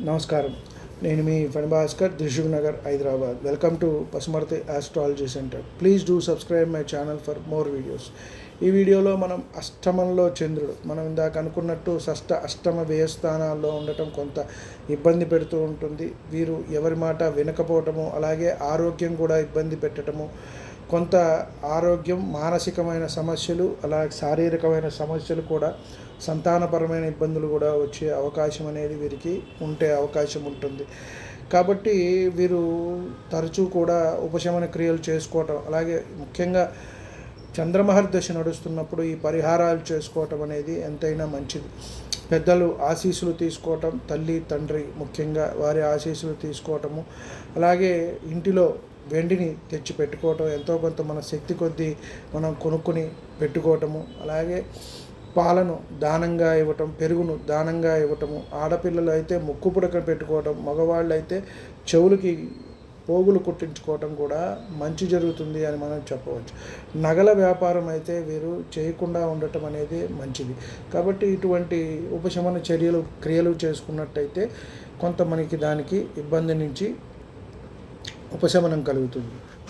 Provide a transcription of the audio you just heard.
నమస్కారం. నేను మీ Phanibhaskar, Dilsukh Nagar, Hyderabad. Welcome to Pasumarthi astrology centre. Please do subscribe my channel for more videos. ఈ వీడియోలో మనం అష్టమంలో చంద్రుడు, మనం ఇందాక అనుకున్నట్టు షష్ఠ అష్టమ వ్యయస్థానాల్లో ఉండటం కొంత ఇబ్బంది పెడుతూ ఉంటుంది. వీరు ఎవరి మాట వినకపోవటము, అలాగే ఆరోగ్యం కూడా ఇబ్బంది పెట్టడము, కొంత ఆరోగ్యం, మానసికమైన సమస్యలు, అలాగే శారీరకమైన సమస్యలు కూడా, సంతానపరమైన ఇబ్బందులు కూడా వచ్చే అవకాశం అనేది వీరికి ఉంటే అవకాశం ఉంటుంది. కాబట్టి వీరు తరచూ కూడా ఉపశమన క్రియలు చేసుకోవటం, అలాగే ముఖ్యంగా చంద్రమహర్దశ నడుస్తున్నప్పుడు ఈ పరిహారాలు చేసుకోవటం అనేది ఎంతైనా మంచిది. పెద్దలు ఆశీస్సులు తీసుకోవటం, తల్లి తండ్రి ముఖ్యంగా వారి ఆశీస్సులు తీసుకోవటము, అలాగే ఇంటిలో వెండిని తెచ్చి పెట్టుకోవటం, ఎంతో కొంత మన శక్తి కొద్దీ మనం కొనుక్కొని పెట్టుకోవటము, అలాగే పాలను దానంగా ఇవ్వటం, పెరుగును దానంగా ఇవ్వటము, ఆడపిల్లలు అయితే ముక్కు పుడక పెట్టుకోవటం, మగవాళ్ళు అయితే చెవులకి పోగులు కుట్టించుకోవటం కూడా మంచి జరుగుతుంది అని మనం చెప్పవచ్చు. నగల వ్యాపారం అయితే వీరు చేయకుండా ఉండటం అనేది మంచిది. కాబట్టి ఇటువంటి ఉపశమన క్రియలు చేసుకున్నట్టయితే కొంత మనకి దానికి ఇబ్బంది నుంచి ఉపశమనం కలుగుతుంది.